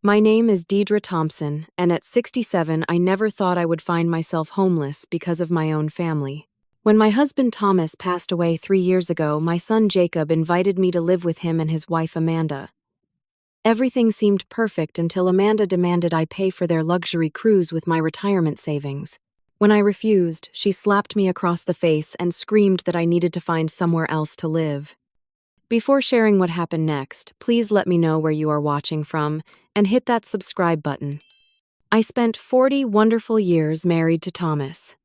My name is Deidre Thompson, and at 67, I never thought I would find myself homeless because of my own family. When my husband Thomas passed away 3 years ago, my son Jacob invited me to live with him and his wife Amanda. Everything seemed perfect until Amanda demanded I pay for their luxury cruise with my retirement savings. When I refused, she slapped me across the face and screamed that I needed to find somewhere else to live. Before sharing what happened next, please let me know where you are watching from and hit that subscribe button. I spent 40 wonderful years married to Thomas.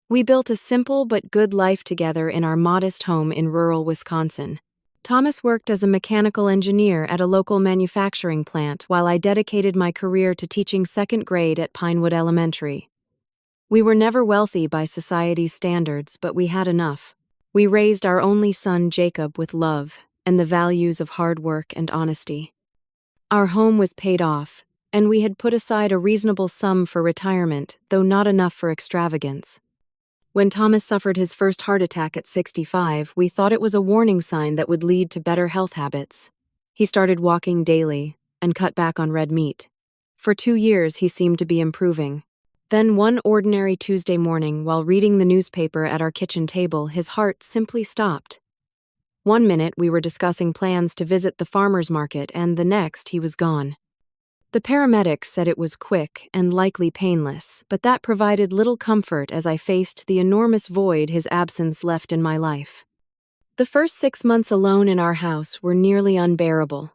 We built a simple but good life together in our modest home in rural Wisconsin. Thomas worked as a mechanical engineer at a local manufacturing plant while I dedicated my career to teaching second grade at Pinewood Elementary. We were never wealthy by society's standards, but we had enough. We raised our only son Jacob with love and the values of hard work and honesty. Our home was paid off, and we had put aside a reasonable sum for retirement, though not enough for extravagance. When Thomas suffered his first heart attack at 65, we thought it was a warning sign that would lead to better health habits. He started walking daily and cut back on red meat. For 2 years, he seemed to be improving. Then one ordinary Tuesday morning, while reading the newspaper at our kitchen table, his heart simply stopped. One minute we were discussing plans to visit the farmer's market, and the next he was gone. The paramedics said it was quick and likely painless, but that provided little comfort as I faced the enormous void his absence left in my life. The first 6 months alone in our house were nearly unbearable.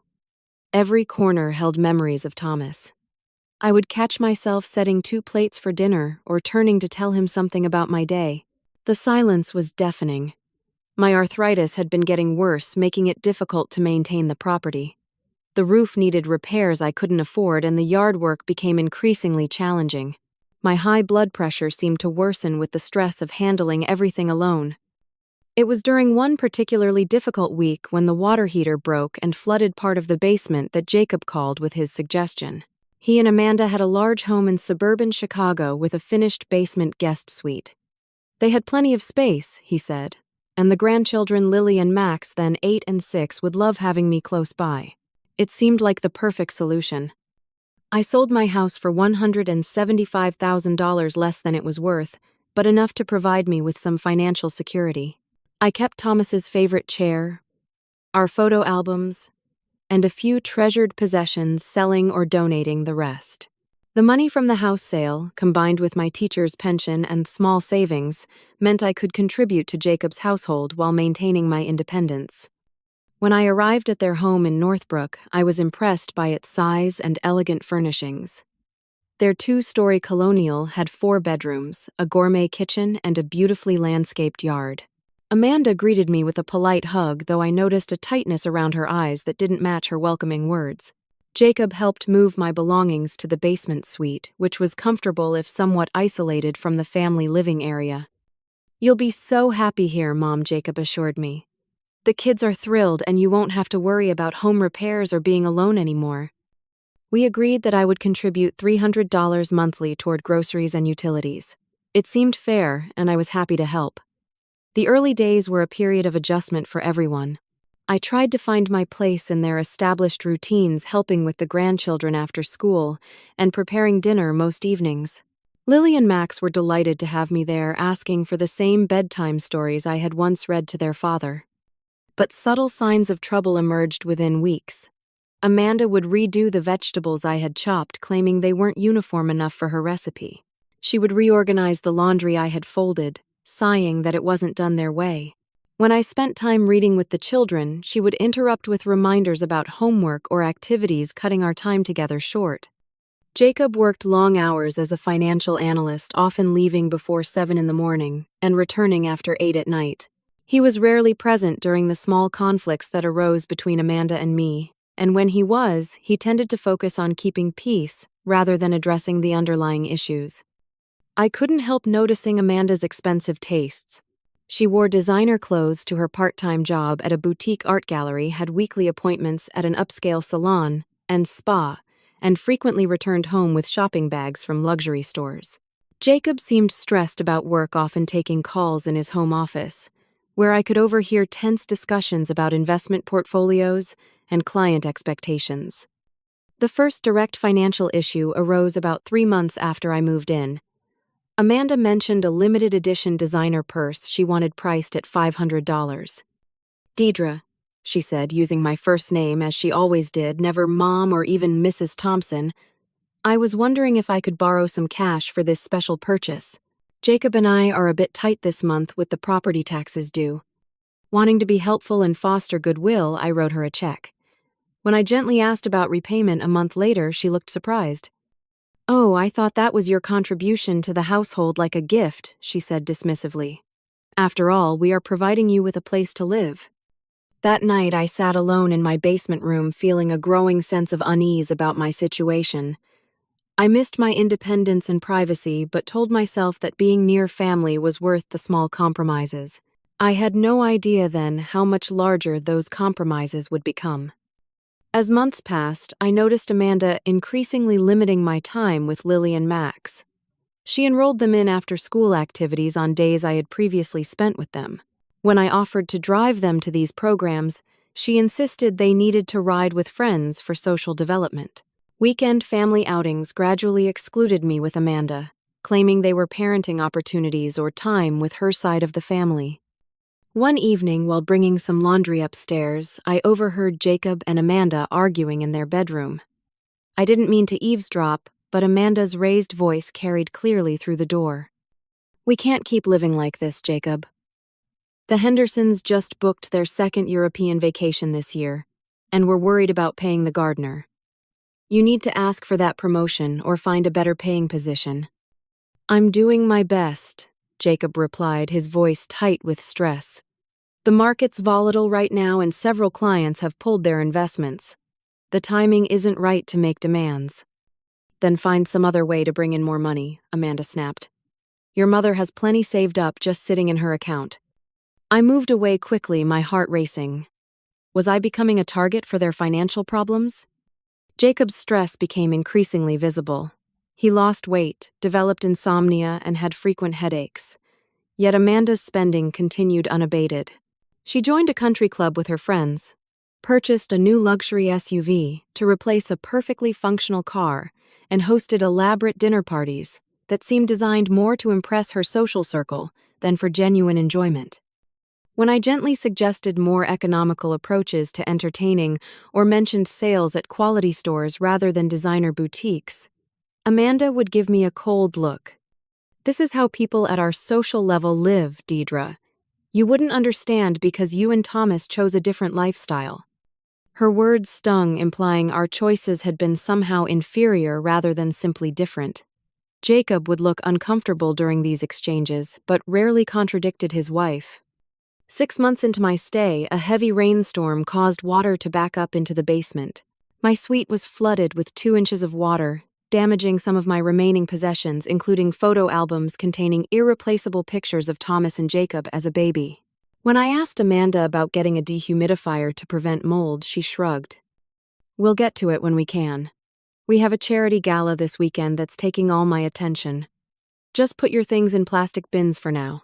Every corner held memories of Thomas. I would catch myself setting 2 plates for dinner or turning to tell him something about my day. The silence was deafening. My arthritis had been getting worse, making it difficult to maintain the property. The roof needed repairs I couldn't afford, and the yard work became increasingly challenging. My high blood pressure seemed to worsen with the stress of handling everything alone. It was during one particularly difficult week when the water heater broke and flooded part of the basement that Jacob called with his suggestion. He and Amanda had a large home in suburban Chicago with a finished basement guest suite. They had plenty of space, he said, and the grandchildren Lily and Max, then 8 and 6, would love having me close by. It seemed like the perfect solution. I sold my house for $175,000 less than it was worth, but enough to provide me with some financial security. I kept Thomas's favorite chair, our photo albums, and a few treasured possessions, selling or donating the rest. The money from the house sale, combined with my teacher's pension and small savings, meant I could contribute to Jacob's household while maintaining my independence. When I arrived at their home in Northbrook, I was impressed by its size and elegant furnishings. Their 2-story colonial had 4 bedrooms, a gourmet kitchen, and a beautifully landscaped yard. Amanda greeted me with a polite hug, though I noticed a tightness around her eyes that didn't match her welcoming words. Jacob helped move my belongings to the basement suite, which was comfortable if somewhat isolated from the family living area. "You'll be so happy here, Mom," Jacob assured me. "The kids are thrilled, and you won't have to worry about home repairs or being alone anymore." We agreed that I would contribute $300 monthly toward groceries and utilities. It seemed fair, and I was happy to help. The early days were a period of adjustment for everyone. I tried to find my place in their established routines, helping with the grandchildren after school and preparing dinner most evenings. Lily and Max were delighted to have me there, asking for the same bedtime stories I had once read to their father. But subtle signs of trouble emerged within weeks. Amanda would redo the vegetables I had chopped, claiming they weren't uniform enough for her recipe. She would reorganize the laundry I had folded, sighing that it wasn't done their way. When I spent time reading with the children, she would interrupt with reminders about homework or activities, cutting our time together short. Jacob worked long hours as a financial analyst, often leaving before 7 in the morning and returning after 8 at night. He was rarely present during the small conflicts that arose between Amanda and me, and when he was, he tended to focus on keeping peace rather than addressing the underlying issues. I couldn't help noticing Amanda's expensive tastes. She wore designer clothes to her part-time job at a boutique art gallery, had weekly appointments at an upscale salon and spa, and frequently returned home with shopping bags from luxury stores. Jacob seemed stressed about work, often taking calls in his home office, where I could overhear tense discussions about investment portfolios and client expectations. The first direct financial issue arose about 3 months after I moved in. Amanda mentioned a limited edition designer purse she wanted priced at $500. "Deidre," she said, using my first name as she always did, never Mom or even Mrs. Thompson, "I was wondering if I could borrow some cash for this special purchase. Jacob and I are a bit tight this month with the property taxes due." Wanting to be helpful and foster goodwill, I wrote her a check. When I gently asked about repayment a month later, she looked surprised. "Oh, I thought that was your contribution to the household, like a gift," she said dismissively. "After all, we are providing you with a place to live." That night, I sat alone in my basement room, feeling a growing sense of unease about my situation. I missed my independence and privacy, but told myself that being near family was worth the small compromises. I had no idea then how much larger those compromises would become. As months passed, I noticed Amanda increasingly limiting my time with Lily and Max. She enrolled them in after-school activities on days I had previously spent with them. When I offered to drive them to these programs, she insisted they needed to ride with friends for social development. Weekend family outings gradually excluded me with Amanda, claiming they were parenting opportunities or time with her side of the family. One evening, while bringing some laundry upstairs, I overheard Jacob and Amanda arguing in their bedroom. I didn't mean to eavesdrop, but Amanda's raised voice carried clearly through the door. "We can't keep living like this, Jacob. The Hendersons just booked their second European vacation this year, and we're worried about paying the gardener. You need to ask for that promotion or find a better paying position." "I'm doing my best," Jacob replied, his voice tight with stress. "The market's volatile right now and several clients have pulled their investments. The timing isn't right to make demands." "Then find some other way to bring in more money," Amanda snapped. "Your mother has plenty saved up just sitting in her account." I moved away quickly, my heart racing. Was I becoming a target for their financial problems? Jacob's stress became increasingly visible. He lost weight, developed insomnia, and had frequent headaches. Yet Amanda's spending continued unabated. She joined a country club with her friends, purchased a new luxury SUV to replace a perfectly functional car, and hosted elaborate dinner parties that seemed designed more to impress her social circle than for genuine enjoyment. When I gently suggested more economical approaches to entertaining or mentioned sales at quality stores rather than designer boutiques, Amanda would give me a cold look. "This is how people at our social level live, Deidre. You wouldn't understand because you and Thomas chose a different lifestyle." Her words stung, implying our choices had been somehow inferior rather than simply different. Jacob would look uncomfortable during these exchanges, but rarely contradicted his wife. 6 months into my stay, a heavy rainstorm caused water to back up into the basement. My suite was flooded with 2 inches of water, damaging some of my remaining possessions, including photo albums containing irreplaceable pictures of Thomas and Jacob as a baby. When I asked Amanda about getting a dehumidifier to prevent mold, she shrugged. "We'll get to it when we can. We have a charity gala this weekend that's taking all my attention. Just put your things in plastic bins for now."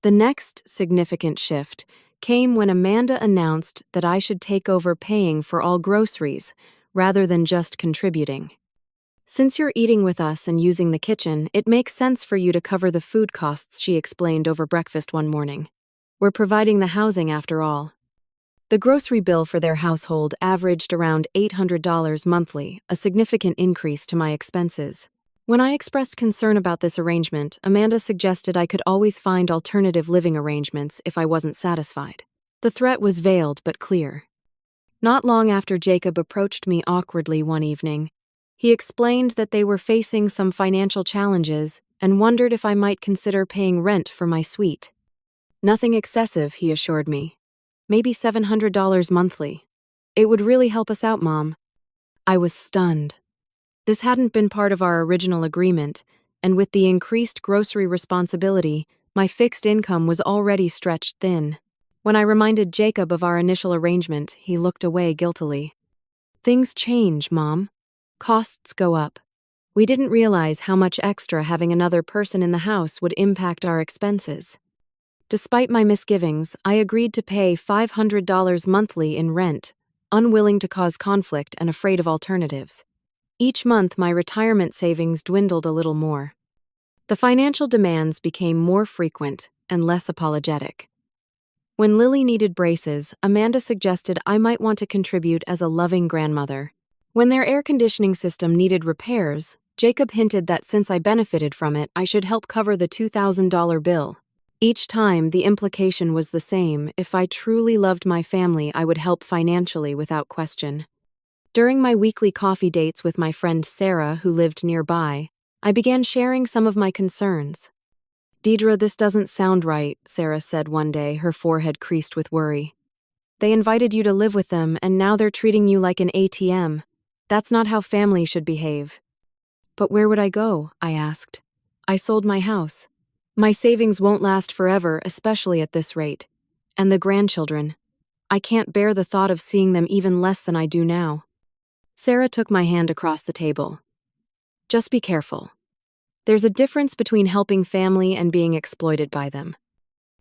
The next significant shift came when Amanda announced that I should take over paying for all groceries, rather than just contributing. "Since you're eating with us and using the kitchen, it makes sense for you to cover the food costs," she explained over breakfast one morning. "We're providing the housing after all." The grocery bill for their household averaged around $800 monthly, a significant increase to my expenses. When I expressed concern about this arrangement, Amanda suggested I could always find alternative living arrangements if I wasn't satisfied. The threat was veiled but clear. Not long after Jacob approached me awkwardly one evening, he explained that they were facing some financial challenges and wondered if I might consider paying rent for my suite. "Nothing excessive," he assured me. "Maybe $700 monthly. It would really help us out, Mom." I was stunned. This hadn't been part of our original agreement, and with the increased grocery responsibility, my fixed income was already stretched thin. When I reminded Jacob of our initial arrangement, he looked away guiltily. "Things change, Mom. Costs go up. We didn't realize how much extra having another person in the house would impact our expenses." Despite my misgivings, I agreed to pay $500 monthly in rent, unwilling to cause conflict and afraid of alternatives. Each month, my retirement savings dwindled a little more. The financial demands became more frequent and less apologetic. When Lily needed braces, Amanda suggested I might want to contribute as a loving grandmother. When their air conditioning system needed repairs, Jacob hinted that since I benefited from it, I should help cover the $2,000 bill. Each time, the implication was the same: if I truly loved my family, I would help financially without question. During my weekly coffee dates with my friend Sarah, who lived nearby, I began sharing some of my concerns. "Deidre, this doesn't sound right," Sarah said one day, her forehead creased with worry. "They invited you to live with them, and now they're treating you like an ATM. That's not how family should behave." "But where would I go?" I asked. "I sold my house. My savings won't last forever, especially at this rate. And the grandchildren. I can't bear the thought of seeing them even less than I do now." Sarah took my hand across the table. "Just be careful. There's a difference between helping family and being exploited by them."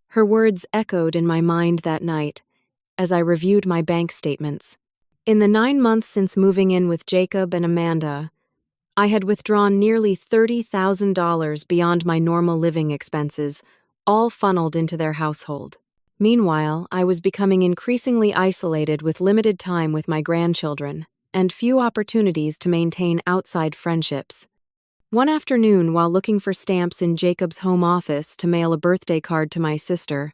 Her words echoed in my mind that night as I reviewed my bank statements. In the 9 months since moving in with Jacob and Amanda, I had withdrawn nearly $30,000 beyond my normal living expenses, all funneled into their household. Meanwhile, I was becoming increasingly isolated with limited time with my grandchildren and few opportunities to maintain outside friendships. One afternoon, while looking for stamps in Jacob's home office to mail a birthday card to my sister,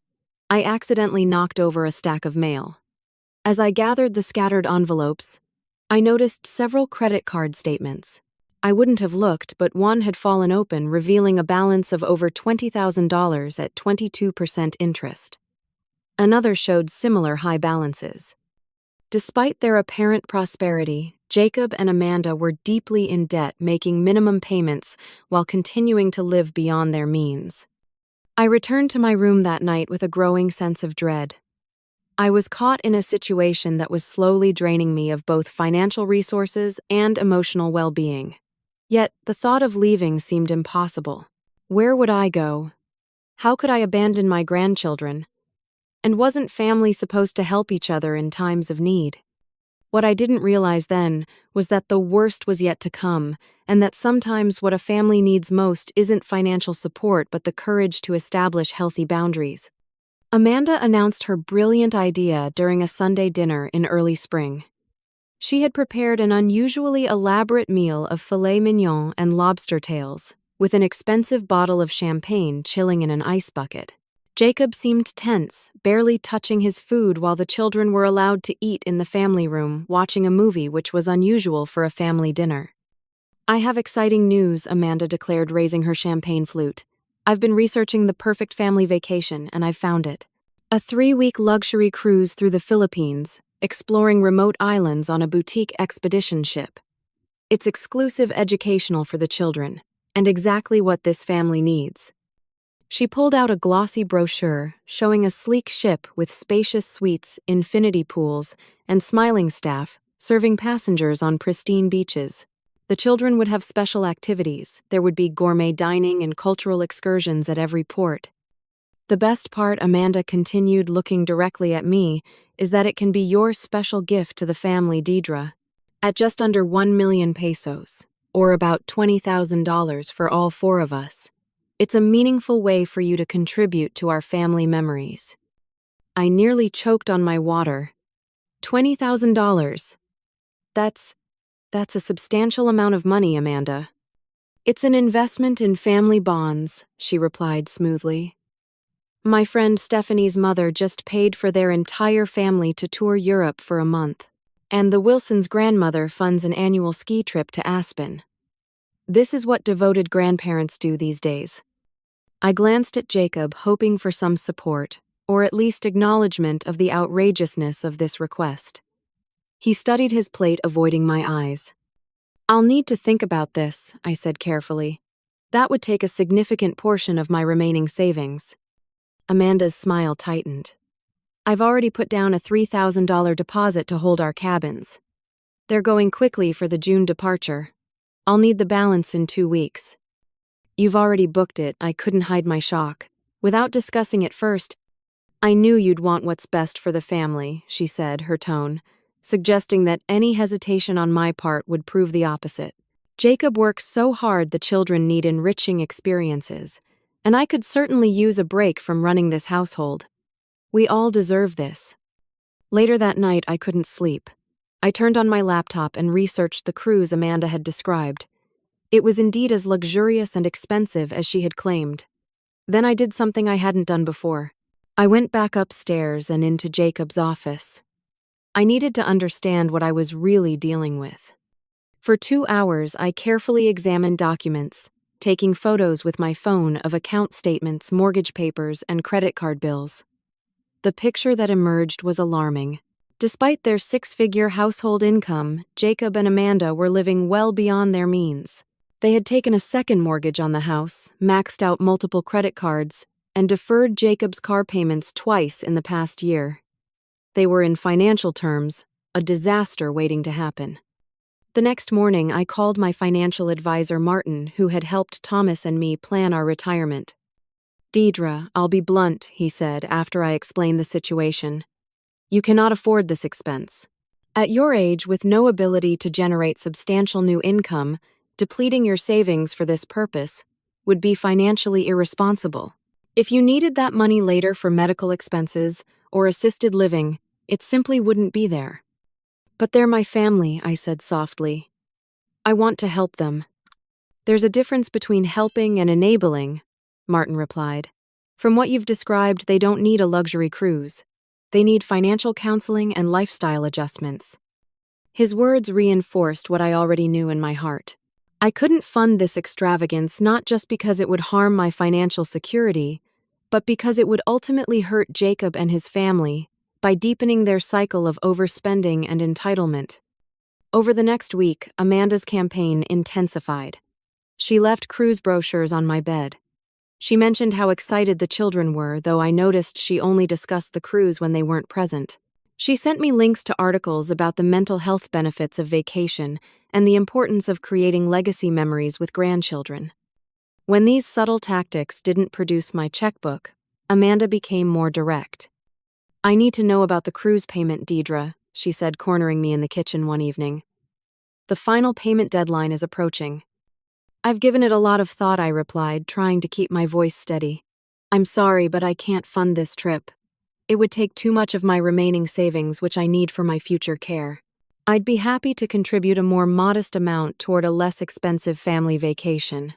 I accidentally knocked over a stack of mail. As I gathered the scattered envelopes, I noticed several credit card statements. I wouldn't have looked, but one had fallen open, revealing a balance of over $20,000 at 22% interest. Another showed similar high balances. Despite their apparent prosperity, Jacob and Amanda were deeply in debt, making minimum payments while continuing to live beyond their means. I returned to my room that night with a growing sense of dread. I was caught in a situation that was slowly draining me of both financial resources and emotional well-being. Yet, the thought of leaving seemed impossible. Where would I go? How could I abandon my grandchildren? And wasn't family supposed to help each other in times of need? What I didn't realize then was that the worst was yet to come, and that sometimes what a family needs most isn't financial support but the courage to establish healthy boundaries. Amanda announced her brilliant idea during a Sunday dinner in early spring. She had prepared an unusually elaborate meal of filet mignon and lobster tails, with an expensive bottle of champagne chilling in an ice bucket. Jacob seemed tense, barely touching his food while the children were allowed to eat in the family room, watching a movie, which was unusual for a family dinner. "I have exciting news," Amanda declared, raising her champagne flute. "I've been researching the perfect family vacation, and I've found it. A 3-week luxury cruise through the Philippines, exploring remote islands on a boutique expedition ship. It's exclusive, educational for the children, and exactly what this family needs." She pulled out a glossy brochure showing a sleek ship with spacious suites, infinity pools, and smiling staff serving passengers on pristine beaches. The children would have special activities. There would be gourmet dining and cultural excursions at every port. "The best part," Amanda continued, looking directly at me, "is that it can be your special gift to the family, Deidre. At just under 1 million pesos, or about $20,000 for all 4 of us. It's a meaningful way for you to contribute to our family memories." I nearly choked on my water. $20,000. That's a substantial amount of money, Amanda. "It's an investment in family bonds," she replied smoothly. "My friend Stephanie's mother just paid for their entire family to tour Europe for a month, and the Wilsons' grandmother funds an annual ski trip to Aspen. This is what devoted grandparents do these days." I glanced at Jacob, hoping for some support, or at least acknowledgement of the outrageousness of this request. He studied his plate, avoiding my eyes. "I'll need to think about this," I said carefully. "That would take a significant portion of my remaining savings." Amanda's smile tightened. "I've already put down a $3,000 deposit to hold our cabins. They're going quickly for the June departure. I'll need the balance in 2 weeks." "You've already booked it," I couldn't hide my shock. "Without discussing it first." "I knew you'd want what's best for the family," she said, her tone suggesting that any hesitation on my part would prove the opposite. Jacob works so hard the children need enriching experiences, and I could certainly use a break from running this household. We all deserve this. Later that night, I couldn't sleep. I turned on my laptop and researched the cruise Amanda had described. It was indeed as luxurious and expensive as she had claimed. Then I did something I hadn't done before. I went back upstairs and into Jacob's office. I needed to understand what I was really dealing with. For 2 hours, I carefully examined documents, taking photos with my phone of account statements, mortgage papers, and credit card bills. The picture that emerged was alarming. Despite their 6-figure household income, Jacob and Amanda were living well beyond their means. They had taken a second mortgage on the house, maxed out multiple credit cards, and deferred Jacob's car payments twice in the past year. They were, in financial terms, a disaster waiting to happen. The next morning, I called my financial advisor, Martin, who had helped Thomas and me plan our retirement. "Deidre, I'll be blunt," he said after I explained the situation. "You cannot afford this expense. At your age, with no ability to generate substantial new income, depleting your savings for this purpose would be financially irresponsible. If you needed that money later for medical expenses or assisted living, it simply wouldn't be there." "But they're my family," I said softly. "I want to help them." "There's a difference between helping and enabling," Martin replied. "From what you've described, they don't need a luxury cruise. They need financial counseling and lifestyle adjustments." His words reinforced what I already knew in my heart. I couldn't fund this extravagance not just because it would harm my financial security, but because it would ultimately hurt Jacob and his family by deepening their cycle of overspending and entitlement. Over the next week, Amanda's campaign intensified. She left cruise brochures on my bed. She mentioned how excited the children were, though I noticed she only discussed the cruise when they weren't present. She sent me links to articles about the mental health benefits of vacation and the importance of creating legacy memories with grandchildren. When these subtle tactics didn't produce my checkbook, Amanda became more direct. "I need to know about the cruise payment, Deidre," she said, cornering me in the kitchen one evening. "The final payment deadline is approaching." "I've given it a lot of thought," I replied, trying to keep my voice steady. "I'm sorry, but I can't fund this trip. It would take too much of my remaining savings, which I need for my future care. I'd be happy to contribute a more modest amount toward a less expensive family vacation."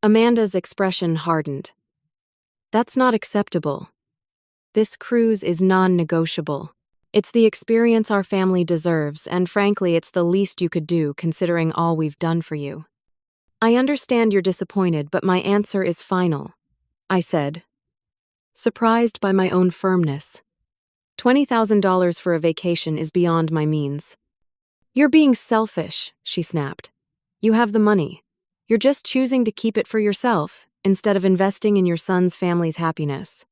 Amanda's expression hardened. "That's not acceptable. This cruise is non-negotiable. It's the experience our family deserves, and frankly, it's the least you could do considering all we've done for you." "I understand you're disappointed, but my answer is final," I said, surprised by my own firmness. $20,000 for a vacation is beyond my means. "You're being selfish," she snapped. "You have the money. You're just choosing to keep it for yourself instead of investing in your son's family's happiness."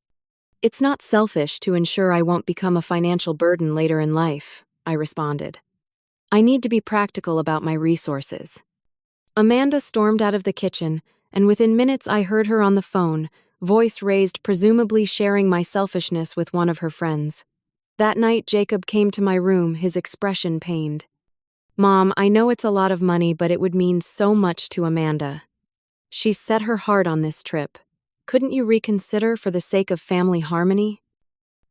"It's not selfish to ensure I won't become a financial burden later in life," I responded. "I need to be practical about my resources." Amanda stormed out of the kitchen, and within minutes I heard her on the phone, voice raised, presumably sharing my selfishness with one of her friends. That night, Jacob came to my room, his expression pained. "Mom, I know it's a lot of money, but it would mean so much to Amanda. She's set her heart on this trip. Couldn't you reconsider for the sake of family harmony?"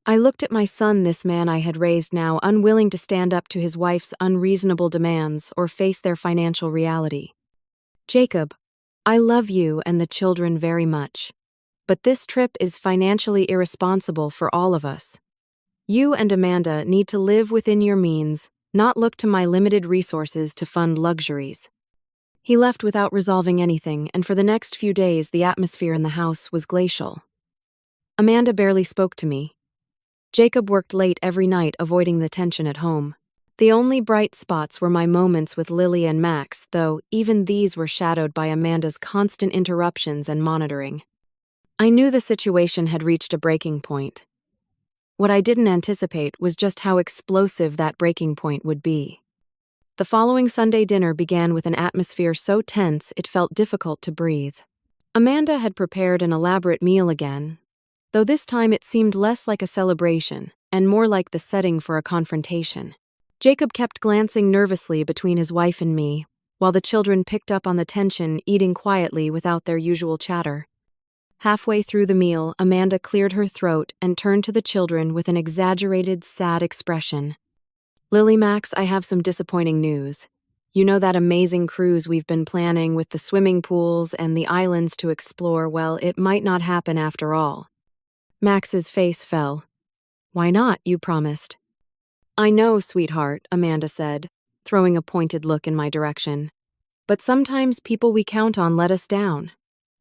I looked at my son, this man I had raised, now unwilling to stand up to his wife's unreasonable demands or face their financial reality. "Jacob, I love you and the children very much. But this trip is financially irresponsible for all of us. You and Amanda need to live within your means, not look to my limited resources to fund luxuries." He left without resolving anything, and for the next few days the atmosphere in the house was glacial. Amanda barely spoke to me. Jacob worked late every night, avoiding the tension at home. The only bright spots were my moments with Lily and Max, though even these were shadowed by Amanda's constant interruptions and monitoring. I knew the situation had reached a breaking point. What I didn't anticipate was just how explosive that breaking point would be. The following Sunday dinner began with an atmosphere so tense it felt difficult to breathe. Amanda had prepared an elaborate meal again, though this time it seemed less like a celebration and more like the setting for a confrontation. Jacob kept glancing nervously between his wife and me, while the children picked up on the tension, eating quietly without their usual chatter. Halfway through the meal, Amanda cleared her throat and turned to the children with an exaggerated, sad expression. Lily, Max, I have some disappointing news. You know that amazing cruise we've been planning with the swimming pools and the islands to explore? Well, it might not happen after all. Max's face fell. Why not? You promised. I know, sweetheart, Amanda said, throwing a pointed look in my direction. But sometimes people we count on let us down.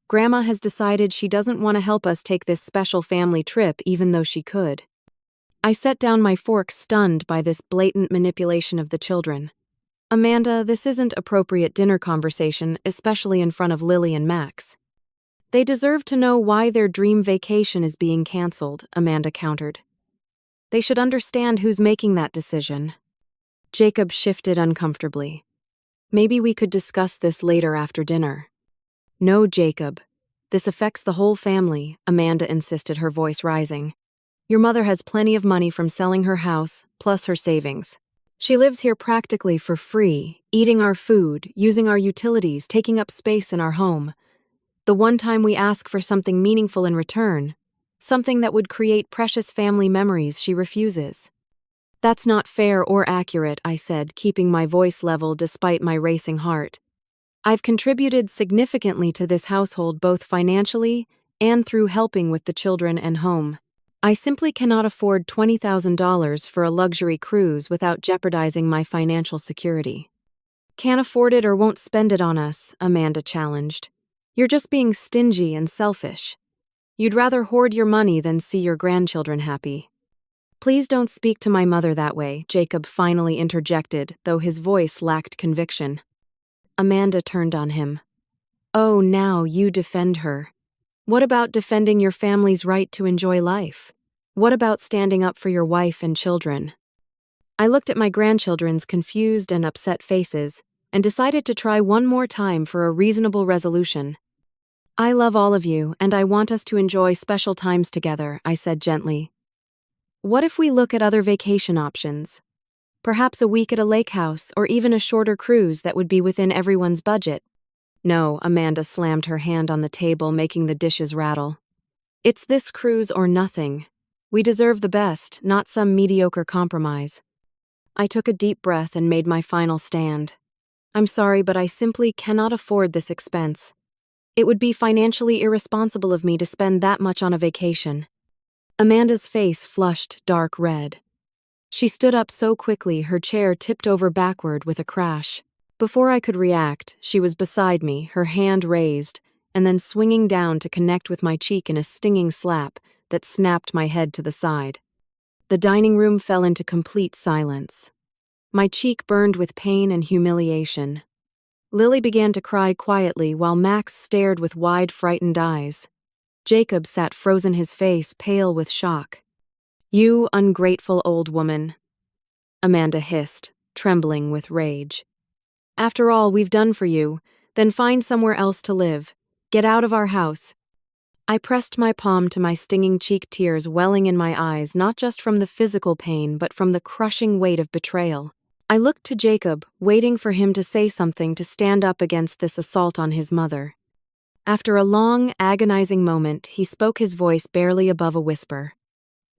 Grandma has decided she doesn't want to help us take this special family trip even though she could. I set down my fork, stunned by this blatant manipulation of the children. Amanda, this isn't appropriate dinner conversation, especially in front of Lily and Max. They deserve to know why their dream vacation is being canceled, Amanda countered. They should understand who's making that decision. Jacob shifted uncomfortably. Maybe we could discuss this later after dinner. No, Jacob. This affects the whole family, Amanda insisted, her voice rising. Your mother has plenty of money from selling her house, plus her savings. She lives here practically for free, eating our food, using our utilities, taking up space in our home. The one time we ask for something meaningful in return, something that would create precious family memories, she refuses. That's not fair or accurate, I said, keeping my voice level despite my racing heart. I've contributed significantly to this household both financially and through helping with the children and home. I simply cannot afford $20,000 for a luxury cruise without jeopardizing my financial security. Can't afford it or won't spend it on us, Amanda challenged. You're just being stingy and selfish. You'd rather hoard your money than see your grandchildren happy. Please don't speak to my mother that way, Jacob finally interjected, though his voice lacked conviction. Amanda turned on him. Oh, now you defend her. What about defending your family's right to enjoy life? What about standing up for your wife and children? I looked at my grandchildren's confused and upset faces and decided to try one more time for a reasonable resolution. I love all of you, and I want us to enjoy special times together, I said gently. What if we look at other vacation options? Perhaps a week at a lake house or even a shorter cruise that would be within everyone's budget. No, Amanda slammed her hand on the table, making the dishes rattle. It's this cruise or nothing. We deserve the best, not some mediocre compromise. I took a deep breath and made my final stand. I'm sorry, but I simply cannot afford this expense. It would be financially irresponsible of me to spend that much on a vacation. Amanda's face flushed dark red. She stood up so quickly her chair tipped over backward with a crash. Before I could react, she was beside me, her hand raised, and then swinging down to connect with my cheek in a stinging slap that snapped my head to the side. The dining room fell into complete silence. My cheek burned with pain and humiliation. Lily began to cry quietly while Max stared with wide, frightened eyes. Jacob sat frozen, his face pale with shock. You ungrateful old woman, Amanda hissed, trembling with rage. After all we've done for you, then find somewhere else to live. Get out of our house. I pressed my palm to my stinging cheek, tears welling in my eyes, not just from the physical pain but from the crushing weight of betrayal. I looked to Jacob, waiting for him to say something to stand up against this assault on his mother. After a long, agonizing moment, he spoke, his voice barely above a whisper.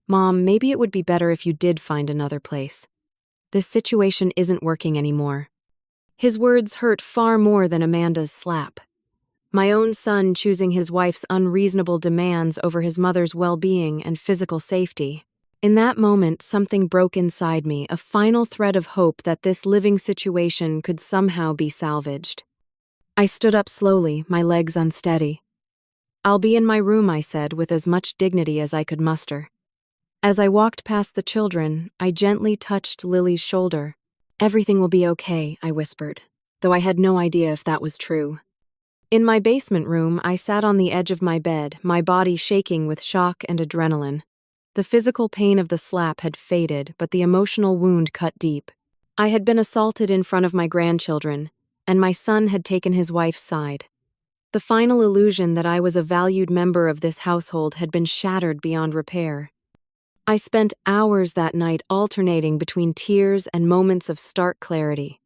Mom, maybe it would be better if you did find another place. This situation isn't working anymore. His words hurt far more than Amanda's slap. My own son choosing his wife's unreasonable demands over his mother's well-being and physical safety. In that moment, something broke inside me, a final thread of hope that this living situation could somehow be salvaged. I stood up slowly, my legs unsteady. I'll be in my room, I said, with as much dignity as I could muster. As I walked past the children, I gently touched Lily's shoulder. Everything will be okay, I whispered, though I had no idea if that was true. In my basement room, I sat on the edge of my bed, my body shaking with shock and adrenaline. The physical pain of the slap had faded, but the emotional wound cut deep. I had been assaulted in front of my grandchildren, and my son had taken his wife's side. The final illusion that I was a valued member of this household had been shattered beyond repair. I spent hours that night alternating between tears and moments of stark clarity.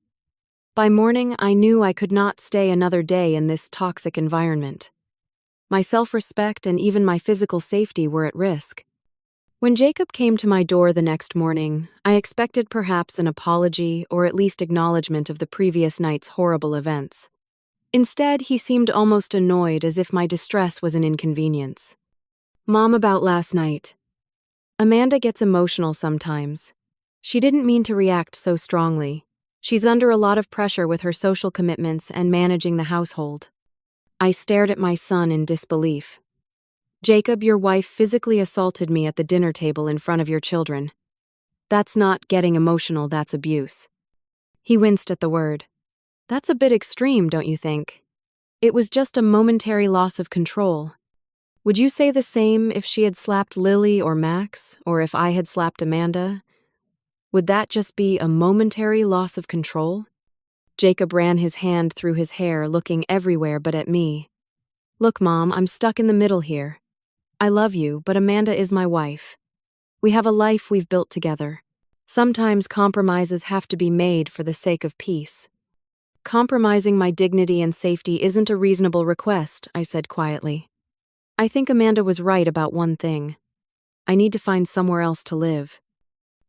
By morning, I knew I could not stay another day in this toxic environment. My self-respect and even my physical safety were at risk. When Jacob came to my door the next morning, I expected perhaps an apology or at least acknowledgement of the previous night's horrible events. Instead, he seemed almost annoyed, as if my distress was an inconvenience. "Mom, about last night." Amanda gets emotional sometimes. She didn't mean to react so strongly. She's under a lot of pressure with her social commitments and managing the household. I stared at my son in disbelief. "Jacob, your wife physically assaulted me at the dinner table in front of your children. That's not getting emotional, that's abuse." He winced at the word. "That's a bit extreme, don't you think? It was just a momentary loss of control. Would you say the same if she had slapped Lily or Max, or if I had slapped Amanda? Would that just be a momentary loss of control?" Jacob ran his hand through his hair, looking everywhere but at me. "Look, Mom, I'm stuck in the middle here. I love you, but Amanda is my wife. We have a life we've built together. Sometimes compromises have to be made for the sake of peace." "Compromising my dignity and safety isn't a reasonable request," I said quietly. "I think Amanda was right about one thing. I need to find somewhere else to live."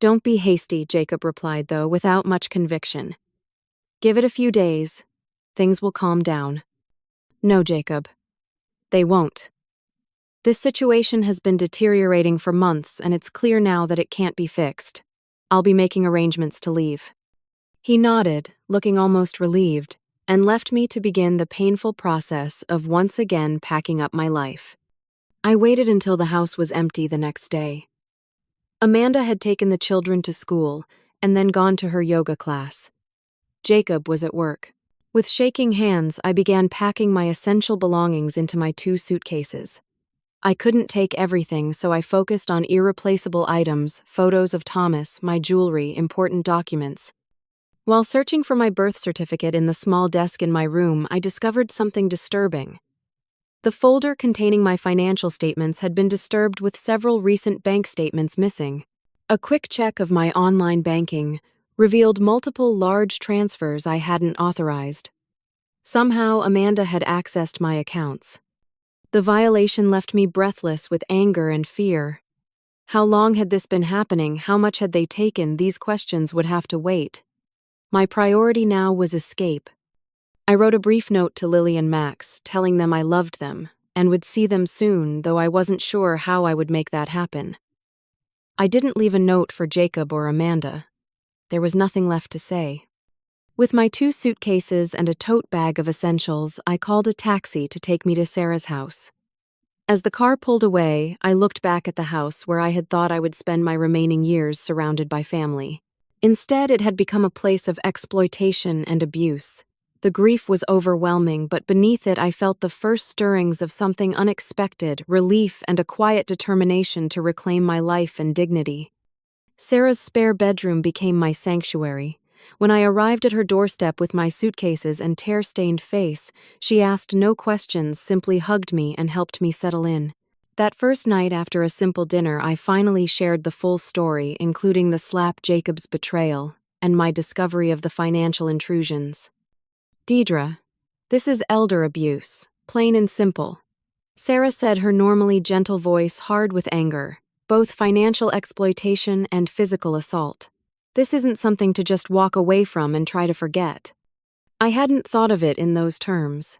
"Don't be hasty," Jacob replied, though without much conviction. "Give it a few days. Things will calm down." "No, Jacob. They won't. This situation has been deteriorating for months, and it's clear now that it can't be fixed. I'll be making arrangements to leave." He nodded, looking almost relieved, and left me to begin the painful process of once again packing up my life. I waited until the house was empty the next day. Amanda had taken the children to school and then gone to her yoga class. Jacob was at work. With shaking hands, I began packing my essential belongings into my 2 suitcases. I couldn't take everything, so I focused on irreplaceable items, photos of Thomas, my jewelry, important documents. While searching for my birth certificate in the small desk in my room, I discovered something disturbing. The folder containing my financial statements had been disturbed, with several recent bank statements missing. A quick check of my online banking revealed multiple large transfers I hadn't authorized. Somehow, Amanda had accessed my accounts. The violation left me breathless with anger and fear. How long had this been happening? How much had they taken? These questions would have to wait. My priority now was escape. I wrote a brief note to Lily and Max, telling them I loved them and would see them soon, though I wasn't sure how I would make that happen. I didn't leave a note for Jacob or Amanda. There was nothing left to say. With my 2 suitcases and a tote bag of essentials, I called a taxi to take me to Sarah's house. As the car pulled away, I looked back at the house where I had thought I would spend my remaining years surrounded by family. Instead, it had become a place of exploitation and abuse. The grief was overwhelming, but beneath it I felt the first stirrings of something unexpected, relief and a quiet determination to reclaim my life and dignity. Sarah's spare bedroom became my sanctuary. When I arrived at her doorstep with my suitcases and tear-stained face, she asked no questions, simply hugged me and helped me settle in. That first night after a simple dinner, I finally shared the full story, including the slap, Jacob's betrayal, and my discovery of the financial intrusions. "Deidre, this is elder abuse, plain and simple," Sarah said, her normally gentle voice hard with anger, both financial exploitation and physical assault. "This isn't something to just walk away from and try to forget." I hadn't thought of it in those terms.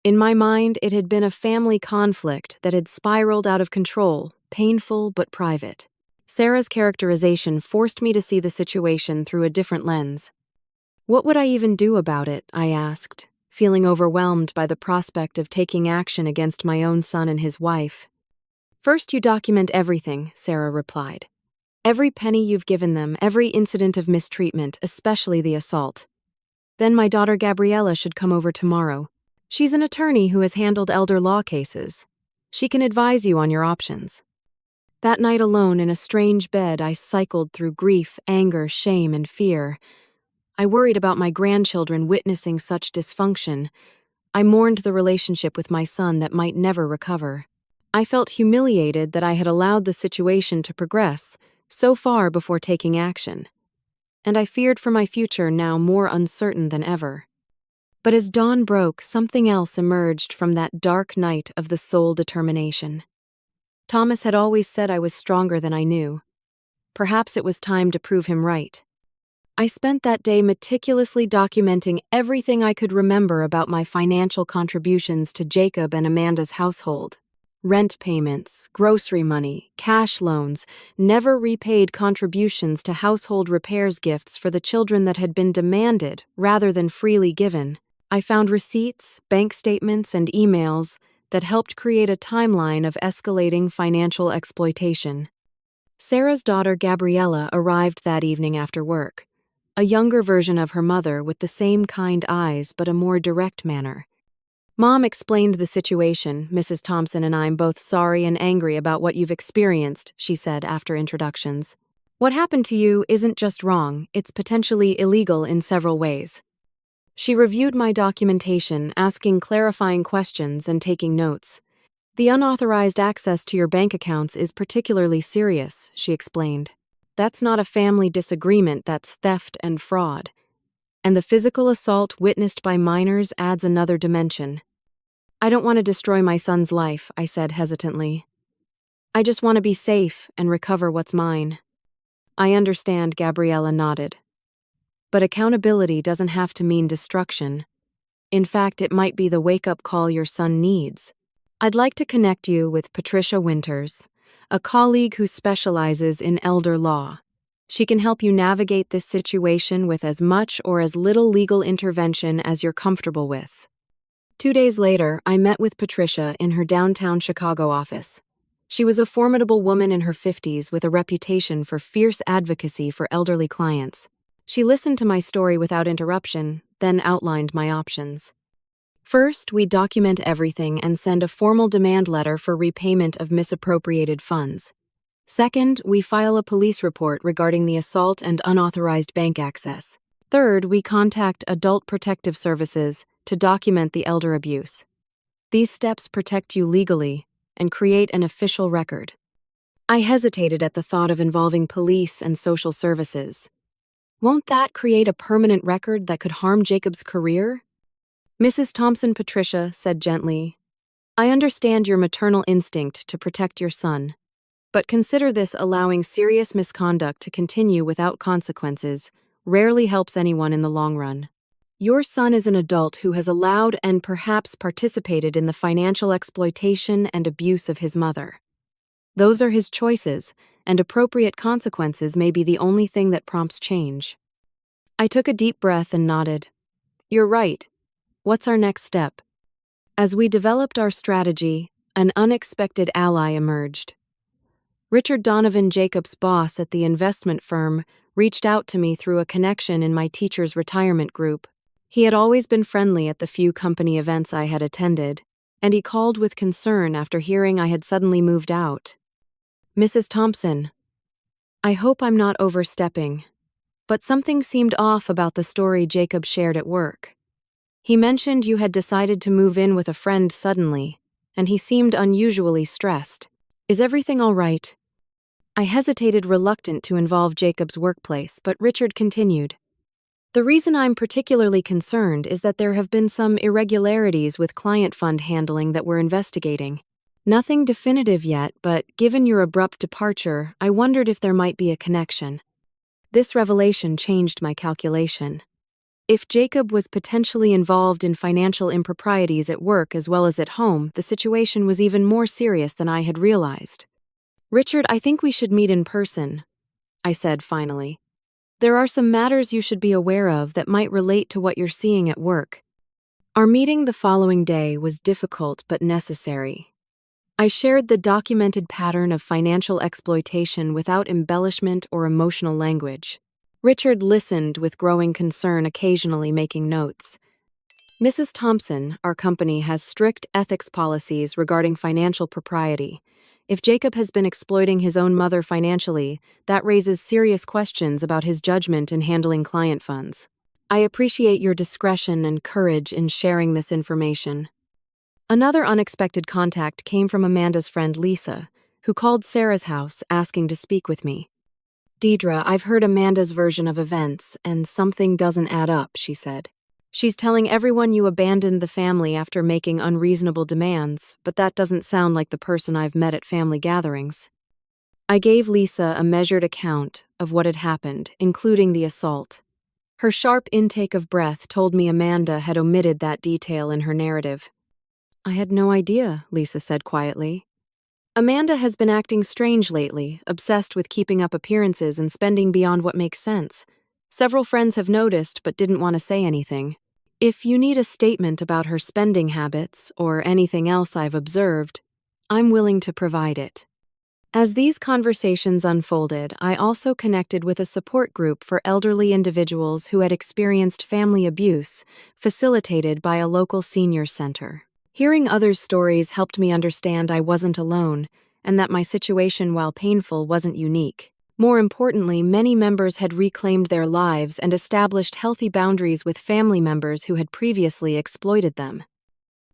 In my mind, it had been a family conflict that had spiraled out of control, painful but private. Sarah's characterization forced me to see the situation through a different lens. What would I even do about it? I asked, feeling overwhelmed by the prospect of taking action against my own son and his wife. "First, you document everything," Sarah replied. "Every penny you've given them, every incident of mistreatment, especially the assault. Then my daughter Gabriella should come over tomorrow. She's an attorney who has handled elder law cases. She can advise you on your options." That night alone in a strange bed, I cycled through grief, anger, shame, and fear. I worried about my grandchildren witnessing such dysfunction. I mourned the relationship with my son that might never recover. I felt humiliated that I had allowed the situation to progress so far before taking action, and I feared for my future now more uncertain than ever. But as dawn broke, something else emerged from that dark night of the soul determination. Thomas had always said I was stronger than I knew. Perhaps it was time to prove him right. I spent that day meticulously documenting everything I could remember about my financial contributions to Jacob and Amanda's household. Rent payments, grocery money, cash loans, never repaid contributions to household repairs gifts for the children that had been demanded rather than freely given. I found receipts, bank statements, and emails that helped create a timeline of escalating financial exploitation. Sarah's daughter Gabriella arrived that evening after work, a younger version of her mother with the same kind eyes but a more direct manner. Mom explained the situation. Mrs. Thompson and I'm both sorry and angry about what you've experienced, she said after introductions. What happened to you isn't just wrong, it's potentially illegal in several ways. She reviewed my documentation, asking clarifying questions and taking notes. The unauthorized access to your bank accounts is particularly serious, she explained. That's not a family disagreement, that's theft and fraud. And the physical assault witnessed by minors adds another dimension. I don't want to destroy my son's life, I said hesitantly. I just want to be safe and recover what's mine. I understand, Gabriella nodded. But accountability doesn't have to mean destruction. In fact, it might be the wake-up call your son needs. I'd like to connect you with Patricia Winters, a colleague who specializes in elder law. She can help you navigate this situation with as much or as little legal intervention as you're comfortable with. 2 days later, I met with Patricia in her downtown Chicago office. She was a formidable woman in her 50s with a reputation for fierce advocacy for elderly clients. She listened to my story without interruption, then outlined my options. First, we document everything and send a formal demand letter for repayment of misappropriated funds. Second, we file a police report regarding the assault and unauthorized bank access. Third, we contact Adult Protective Services to document the elder abuse. These steps protect you legally and create an official record. I hesitated at the thought of involving police and social services. Won't that create a permanent record that could harm Jacob's career? Mrs. Thompson Patricia said gently, I understand your maternal instinct to protect your son, but consider this: allowing serious misconduct to continue without consequences rarely helps anyone in the long run. Your son is an adult who has allowed and perhaps participated in the financial exploitation and abuse of his mother. Those are his choices, and appropriate consequences may be the only thing that prompts change. I took a deep breath and nodded. You're right. What's our next step? As we developed our strategy, an unexpected ally emerged. Richard Donovan, Jacob's boss at the investment firm, reached out to me through a connection in my teacher's retirement group. He had always been friendly at the few company events I had attended, and he called with concern after hearing I had suddenly moved out. Mrs. Thompson, I hope I'm not overstepping, but something seemed off about the story Jacob shared at work. He mentioned you had decided to move in with a friend suddenly, and he seemed unusually stressed. Is everything all right? I hesitated, reluctant to involve Jacob's workplace, but Richard continued. The reason I'm particularly concerned is that there have been some irregularities with client fund handling that we're investigating. Nothing definitive yet, but given your abrupt departure, I wondered if there might be a connection. This revelation changed my calculation. If Jacob was potentially involved in financial improprieties at work as well as at home, the situation was even more serious than I had realized. Richard, I think we should meet in person, I said finally. There are some matters you should be aware of that might relate to what you're seeing at work. Our meeting the following day was difficult but necessary. I shared the documented pattern of financial exploitation without embellishment or emotional language. Richard listened with growing concern, occasionally making notes. Mrs. Thompson, our company has strict ethics policies regarding financial propriety. If Jacob has been exploiting his own mother financially, that raises serious questions about his judgment in handling client funds. I appreciate your discretion and courage in sharing this information. Another unexpected contact came from Amanda's friend Lisa, who called Sarah's house asking to speak with me. "Deidre, I've heard Amanda's version of events, and something doesn't add up," she said. "She's telling everyone you abandoned the family after making unreasonable demands, but that doesn't sound like the person I've met at family gatherings." I gave Lisa a measured account of what had happened, including the assault. Her sharp intake of breath told me Amanda had omitted that detail in her narrative. "I had no idea," Lisa said quietly. "Amanda has been acting strange lately, obsessed with keeping up appearances and spending beyond what makes sense. Several friends have noticed but didn't want to say anything. If you need a statement about her spending habits or anything else I've observed, I'm willing to provide it." As these conversations unfolded, I also connected with a support group for elderly individuals who had experienced family abuse, facilitated by a local senior center. Hearing others' stories helped me understand I wasn't alone, and that my situation, while painful, wasn't unique. More importantly, many members had reclaimed their lives and established healthy boundaries with family members who had previously exploited them.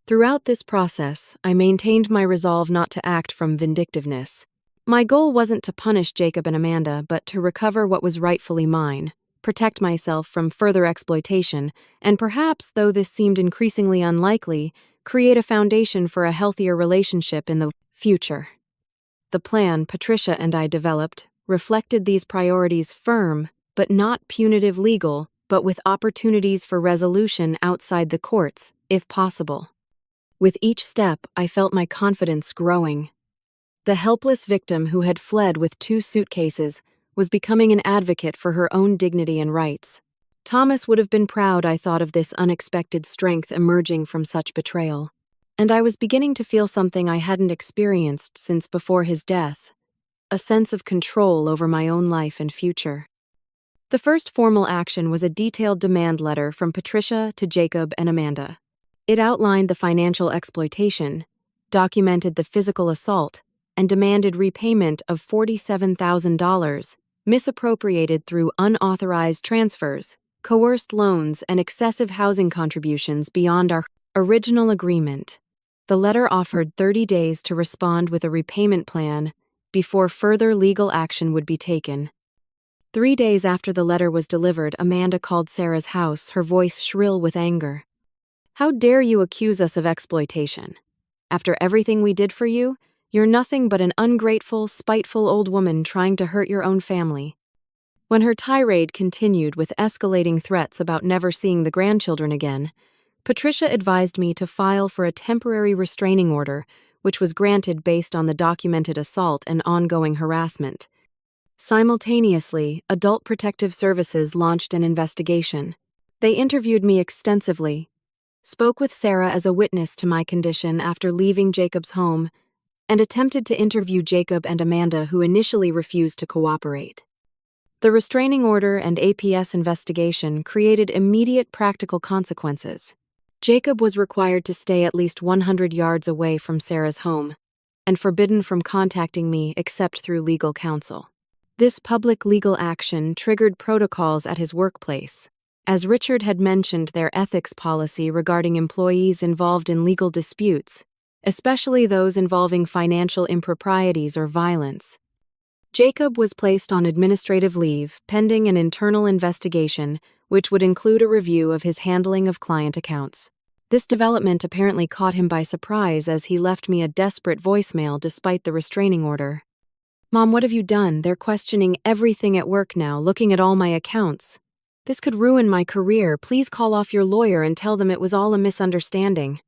Throughout this process, I maintained my resolve not to act from vindictiveness. My goal wasn't to punish Jacob and Amanda, but to recover what was rightfully mine, protect myself from further exploitation, and perhaps, though this seemed increasingly unlikely, create a foundation for a healthier relationship in the future. The plan Patricia and I developed reflected these priorities: firm, but not punitive legal, but with opportunities for resolution outside the courts, if possible. With each step, I felt my confidence growing. The helpless victim who had fled with 2 suitcases was becoming an advocate for her own dignity and rights. Thomas would have been proud, I thought, of this unexpected strength emerging from such betrayal. And I was beginning to feel something I hadn't experienced since before his death: a sense of control over my own life and future. The first formal action was a detailed demand letter from Patricia to Jacob and Amanda. It outlined the financial exploitation, documented the physical assault, and demanded repayment of $47,000, misappropriated through unauthorized transfers, coerced loans, and excessive housing contributions beyond our original agreement. The letter offered 30 days to respond with a repayment plan before further legal action would be taken. 3 days after the letter was delivered, Amanda called Sarah's house, her voice shrill with anger. "How dare you accuse us of exploitation? After everything we did for you, you're nothing but an ungrateful, spiteful old woman trying to hurt your own family." When her tirade continued with escalating threats about never seeing the grandchildren again, Patricia advised me to file for a temporary restraining order, which was granted based on the documented assault and ongoing harassment. Simultaneously, Adult Protective Services launched an investigation. They interviewed me extensively, spoke with Sarah as a witness to my condition after leaving Jacob's home, and attempted to interview Jacob and Amanda, who initially refused to cooperate. The restraining order and APS investigation created immediate practical consequences. Jacob was required to stay at least 100 yards away from Sarah's home, and forbidden from contacting me except through legal counsel. This public legal action triggered protocols at his workplace, as Richard had mentioned their ethics policy regarding employees involved in legal disputes, especially those involving financial improprieties or violence. Jacob was placed on administrative leave pending an internal investigation, which would include a review of his handling of client accounts. This development apparently caught him by surprise, as he left me a desperate voicemail despite the restraining order. "Mom, what have you done? They're questioning everything at work now, looking at all my accounts. This could ruin my career. Please call off your lawyer and tell them it was all a misunderstanding."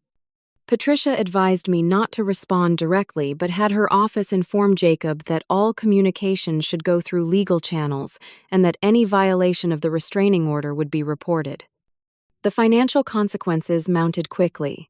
Patricia advised me not to respond directly, but had her office inform Jacob that all communication should go through legal channels and that any violation of the restraining order would be reported. The financial consequences mounted quickly.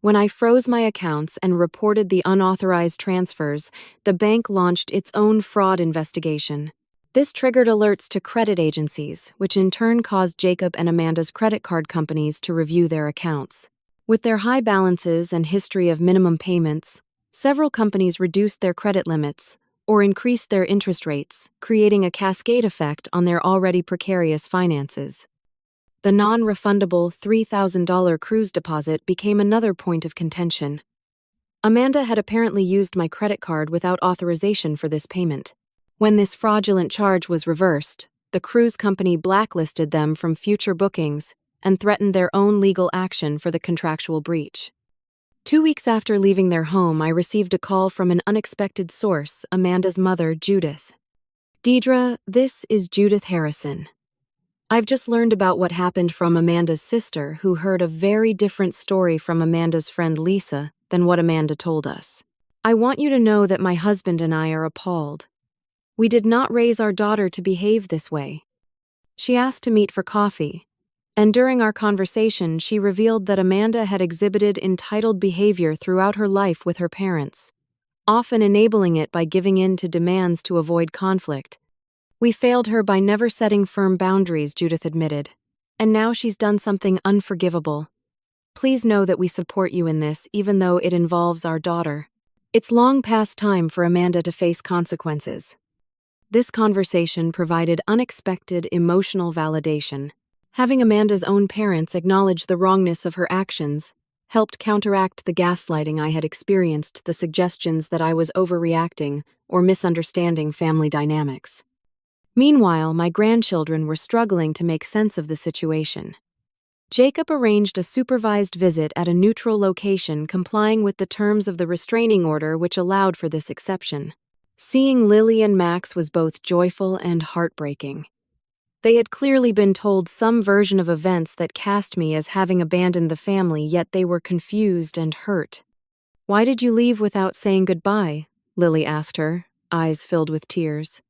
When I froze my accounts and reported the unauthorized transfers, the bank launched its own fraud investigation. This triggered alerts to credit agencies, which in turn caused Jacob and Amanda's credit card companies to review their accounts. With their high balances and history of minimum payments, several companies reduced their credit limits or increased their interest rates, creating a cascade effect on their already precarious finances. The non-refundable $3,000 cruise deposit became another point of contention. Amanda had apparently used my credit card without authorization for this payment. When this fraudulent charge was reversed, the cruise company blacklisted them from future bookings and threatened their own legal action for the contractual breach. 2 weeks after leaving their home, I received a call from an unexpected source, Amanda's mother, Judith. "Deidre, this is Judith Harrison. I've just learned about what happened from Amanda's sister, who heard a very different story from Amanda's friend Lisa than what Amanda told us. I want you to know that my husband and I are appalled. We did not raise our daughter to behave this way." She asked to meet for coffee, and during our conversation, she revealed that Amanda had exhibited entitled behavior throughout her life with her parents, often enabling it by giving in to demands to avoid conflict. "We failed her by never setting firm boundaries," Judith admitted, "and now she's done something unforgivable. Please know that we support you in this, even though it involves our daughter. It's long past time for Amanda to face consequences." This conversation provided unexpected emotional validation. Having Amanda's own parents acknowledge the wrongness of her actions helped counteract the gaslighting I had experienced, the suggestions that I was overreacting or misunderstanding family dynamics. Meanwhile, my grandchildren were struggling to make sense of the situation. Jacob arranged a supervised visit at a neutral location, complying with the terms of the restraining order which allowed for this exception. Seeing Lily and Max was both joyful and heartbreaking. They had clearly been told some version of events that cast me as having abandoned the family, yet they were confused and hurt. "Why did you leave without saying goodbye?" Lily asked her, eyes filled with tears.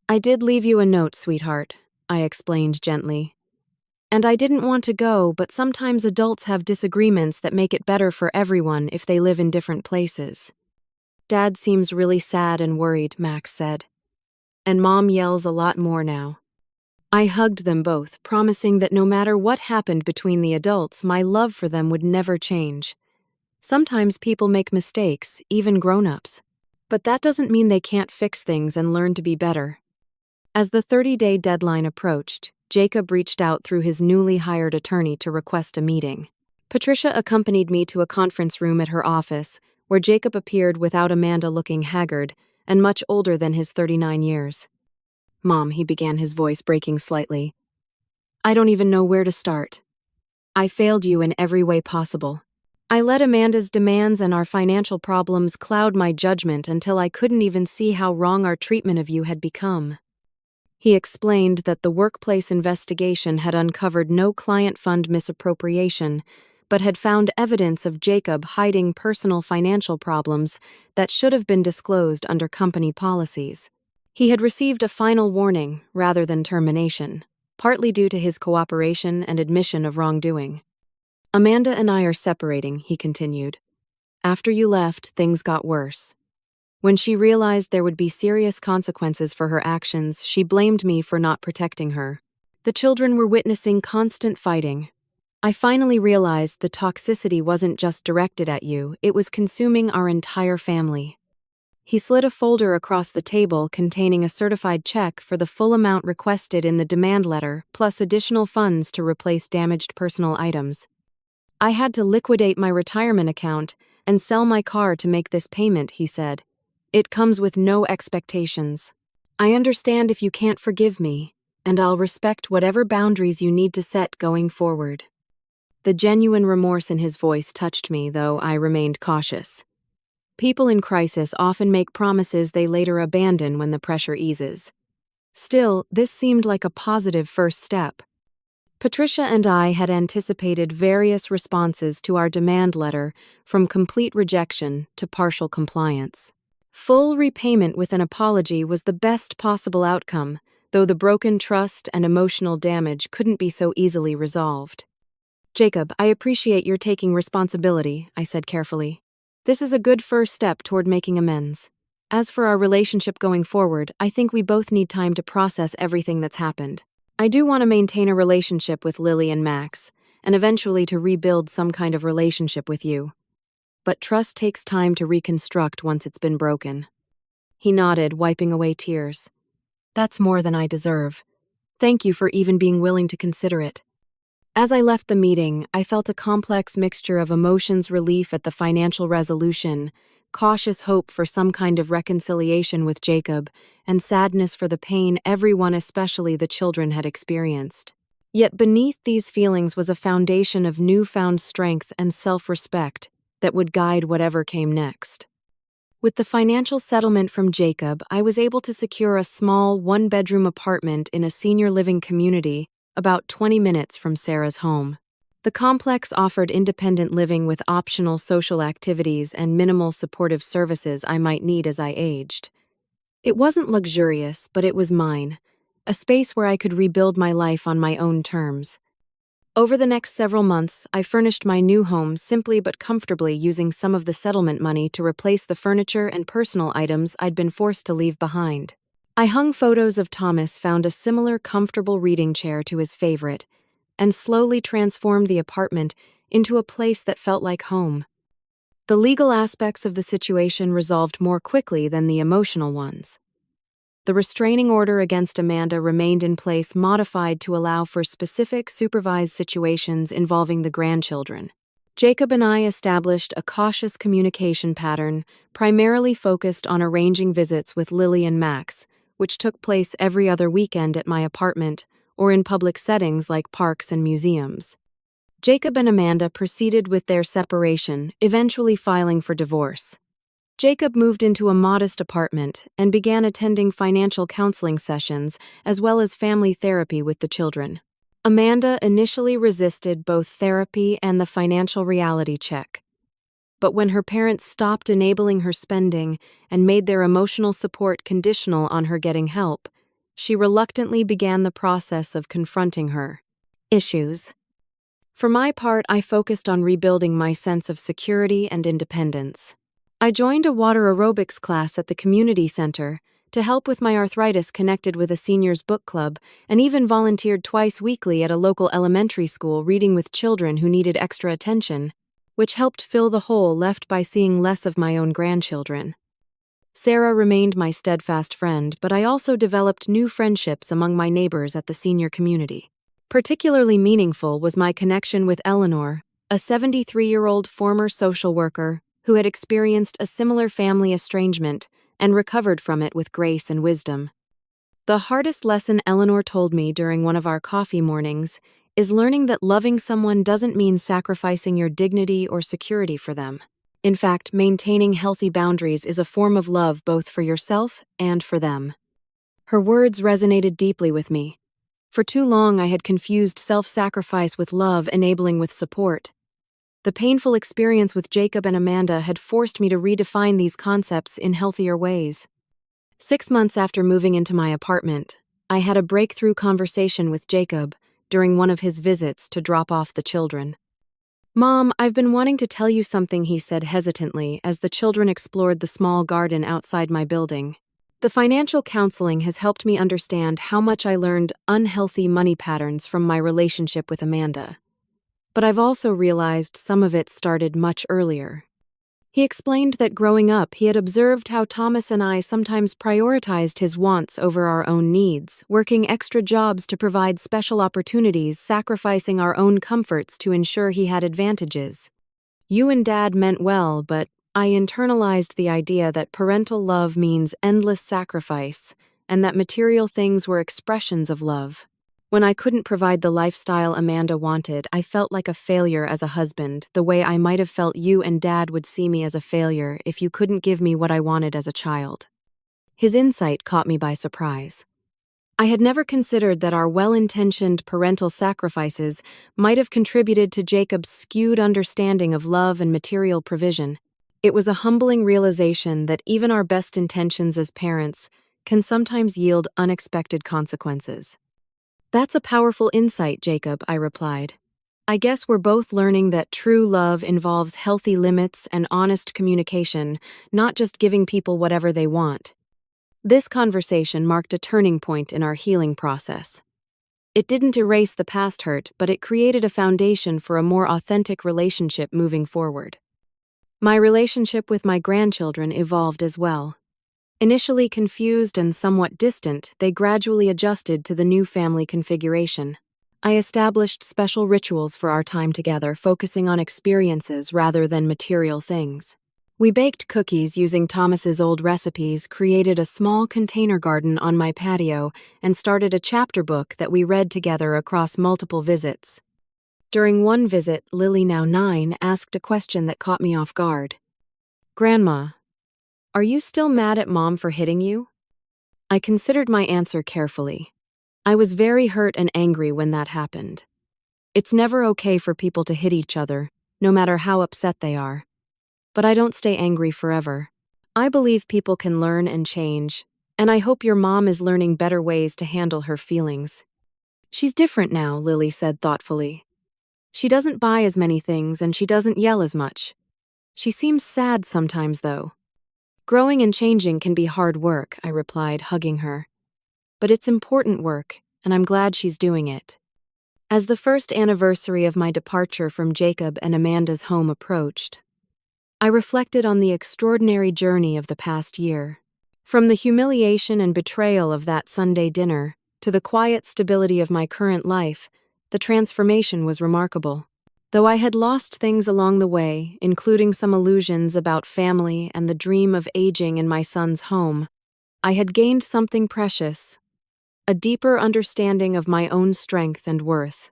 "I did leave you a note, sweetheart," I explained gently. "And I didn't want to go, but sometimes adults have disagreements that make it better for everyone if they live in different places." "Dad seems really sad and worried," Max said. "And Mom yells a lot more now." I hugged them both, promising that no matter what happened between the adults, my love for them would never change. Sometimes people make mistakes, even grown-ups. But that doesn't mean they can't fix things and learn to be better. As the 30-day deadline approached, Jacob reached out through his newly hired attorney to request a meeting. Patricia accompanied me to a conference room at her office, where Jacob appeared without Amanda, looking haggard and much older than his 39 years. "Mom," he began, his voice breaking slightly. "I don't even know where to start. I failed you in every way possible. I let Amanda's demands and our financial problems cloud my judgment until I couldn't even see how wrong our treatment of you had become." He explained that the workplace investigation had uncovered no client fund misappropriation, but had found evidence of Jacob hiding personal financial problems that should have been disclosed under company policies. He had received a final warning rather than termination, partly due to his cooperation and admission of wrongdoing. "Amanda and I are separating," he continued. "After you left, things got worse. When she realized there would be serious consequences for her actions, she blamed me for not protecting her. The children were witnessing constant fighting. I finally realized the toxicity wasn't just directed at you, it was consuming our entire family." He slid a folder across the table containing a certified check for the full amount requested in the demand letter, plus additional funds to replace damaged personal items. "I had to liquidate my retirement account and sell my car to make this payment," he said. "It comes with no expectations. I understand if you can't forgive me, and I'll respect whatever boundaries you need to set going forward." The genuine remorse in his voice touched me, though I remained cautious. People in crisis often make promises they later abandon when the pressure eases. Still, this seemed like a positive first step. Patricia and I had anticipated various responses to our demand letter, from complete rejection to partial compliance. Full repayment with an apology was the best possible outcome, though the broken trust and emotional damage couldn't be so easily resolved. "Jacob, I appreciate your taking responsibility," I said carefully. "This is a good first step toward making amends. As for our relationship going forward, I think we both need time to process everything that's happened. I do want to maintain a relationship with Lily and Max, and eventually to rebuild some kind of relationship with you. But trust takes time to reconstruct once it's been broken." He nodded, wiping away tears. "That's more than I deserve. Thank you for even being willing to consider it." As I left the meeting, I felt a complex mixture of emotions: relief at the financial resolution, cautious hope for some kind of reconciliation with Jacob, and sadness for the pain everyone, especially the children, had experienced. Yet beneath these feelings was a foundation of newfound strength and self-respect that would guide whatever came next. With the financial settlement from Jacob, I was able to secure a small one-bedroom apartment in a senior living community about 20 minutes from Sarah's home. The complex offered independent living with optional social activities and minimal supportive services I might need as I aged. It wasn't luxurious, but it was mine, a space where I could rebuild my life on my own terms. Over the next several months, I furnished my new home simply but comfortably, using some of the settlement money to replace the furniture and personal items I'd been forced to leave behind. I hung photos of Thomas, found a similar comfortable reading chair to his favorite, and slowly transformed the apartment into a place that felt like home. The legal aspects of the situation resolved more quickly than the emotional ones. The restraining order against Amanda remained in place, modified to allow for specific supervised situations involving the grandchildren. Jacob and I established a cautious communication pattern, primarily focused on arranging visits with Lily and Max, which took place every other weekend at my apartment or in public settings like parks and museums. Jacob and Amanda proceeded with their separation, eventually filing for divorce. Jacob moved into a modest apartment and began attending financial counseling sessions as well as family therapy with the children. Amanda initially resisted both therapy and the financial reality check. But when her parents stopped enabling her spending and made their emotional support conditional on her getting help, she reluctantly began the process of confronting her issues. For my part, I focused on rebuilding my sense of security and independence. I joined a water aerobics class at the community center to help with my arthritis, connected with a seniors book club, and even volunteered twice weekly at a local elementary school reading with children who needed extra attention, which helped fill the hole left by seeing less of my own grandchildren. Sarah remained my steadfast friend, but I also developed new friendships among my neighbors at the senior community. Particularly meaningful was my connection with Eleanor, a 73-year-old former social worker who had experienced a similar family estrangement and recovered from it with grace and wisdom. The hardest lesson Eleanor told me during one of our coffee mornings is learning that loving someone doesn't mean sacrificing your dignity or security for them. In fact, maintaining healthy boundaries is a form of love both for yourself and for them. Her words resonated deeply with me. For too long, I had confused self-sacrifice with love, enabling with support. The painful experience with Jacob and Amanda had forced me to redefine these concepts in healthier ways. 6 months after moving into my apartment, I had a breakthrough conversation with Jacob during one of his visits to drop off the children. "Mom, I've been wanting to tell you something," he said hesitantly as the children explored the small garden outside my building. "The financial counseling has helped me understand how much I learned unhealthy money patterns from my relationship with Amanda. But I've also realized some of it started much earlier." He explained that growing up, he had observed how Thomas and I sometimes prioritized his wants over our own needs, working extra jobs to provide special opportunities, sacrificing our own comforts to ensure he had advantages. "You and Dad meant well, but I internalized the idea that parental love means endless sacrifice and that material things were expressions of love. When I couldn't provide the lifestyle Amanda wanted, I felt like a failure as a husband, the way I might have felt you and Dad would see me as a failure if you couldn't give me what I wanted as a child." His insight caught me by surprise. I had never considered that our well-intentioned parental sacrifices might have contributed to Jacob's skewed understanding of love and material provision. It was a humbling realization that even our best intentions as parents can sometimes yield unexpected consequences. "That's a powerful insight, Jacob," I replied. "I guess we're both learning that true love involves healthy limits and honest communication, not just giving people whatever they want." This conversation marked a turning point in our healing process. It didn't erase the past hurt, but it created a foundation for a more authentic relationship moving forward. My relationship with my grandchildren evolved as well. Initially confused and somewhat distant, they gradually adjusted to the new family configuration. I established special rituals for our time together, focusing on experiences rather than material things. We baked cookies using Thomas's old recipes, created a small container garden on my patio, and started a chapter book that we read together across multiple visits. During one visit, Lily, now 9, asked a question that caught me off guard. "Grandma, are you still mad at Mom for hitting you?" I considered my answer carefully. I was very hurt and angry when that happened. It's never okay for people to hit each other, no matter how upset they are. But I don't stay angry forever. I believe people can learn and change, and I hope your mom is learning better ways to handle her feelings. "She's different now," Lily said thoughtfully. "She doesn't buy as many things and she doesn't yell as much. She seems sad sometimes, though." "Growing and changing can be hard work," I replied, hugging her. "But it's important work, and I'm glad she's doing it." As the first anniversary of my departure from Jacob and Amanda's home approached, I reflected on the extraordinary journey of the past year. From the humiliation and betrayal of that Sunday dinner to the quiet stability of my current life, the transformation was remarkable. Though I had lost things along the way, including some illusions about family and the dream of aging in my son's home, I had gained something precious: a deeper understanding of my own strength and worth.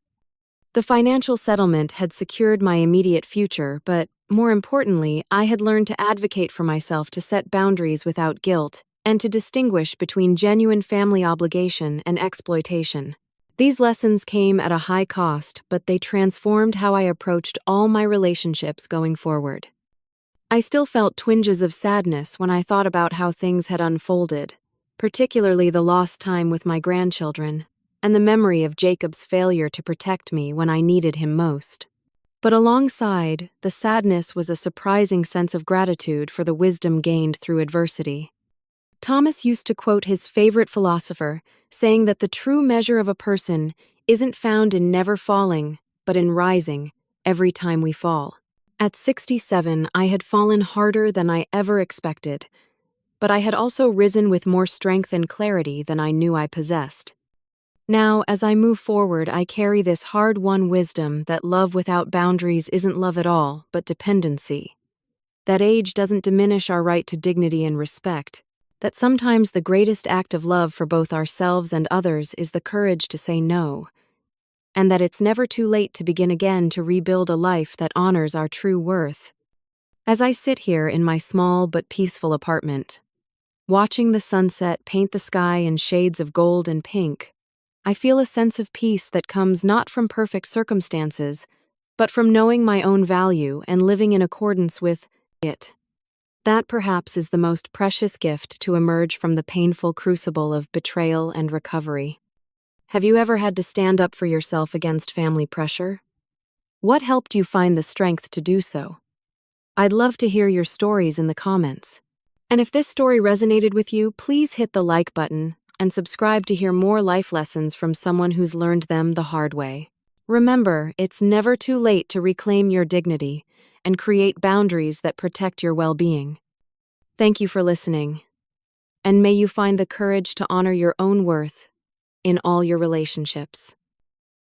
The financial settlement had secured my immediate future, but, more importantly, I had learned to advocate for myself, to set boundaries without guilt, and to distinguish between genuine family obligation and exploitation. These lessons came at a high cost, but they transformed how I approached all my relationships going forward. I still felt twinges of sadness when I thought about how things had unfolded, particularly the lost time with my grandchildren, and the memory of Jacob's failure to protect me when I needed him most. But alongside the sadness was a surprising sense of gratitude for the wisdom gained through adversity. Thomas used to quote his favorite philosopher, saying that the true measure of a person isn't found in never falling, but in rising every time we fall. At 67, I had fallen harder than I ever expected, but I had also risen with more strength and clarity than I knew I possessed. Now, as I move forward, I carry this hard-won wisdom that love without boundaries isn't love at all, but dependency. That age doesn't diminish our right to dignity and respect. That sometimes the greatest act of love for both ourselves and others is the courage to say no. And that it's never too late to begin again, to rebuild a life that honors our true worth. As I sit here in my small but peaceful apartment, watching the sunset paint the sky in shades of gold and pink, I feel a sense of peace that comes not from perfect circumstances, but from knowing my own value and living in accordance with it. That perhaps is the most precious gift to emerge from the painful crucible of betrayal and recovery. Have you ever had to stand up for yourself against family pressure? What helped you find the strength to do so? I'd love to hear your stories in the comments. And if this story resonated with you, please hit the like button and subscribe to hear more life lessons from someone who's learned them the hard way. Remember, it's never too late to reclaim your dignity and create boundaries that protect your well-being. Thank you for listening, and may you find the courage to honor your own worth in all your relationships.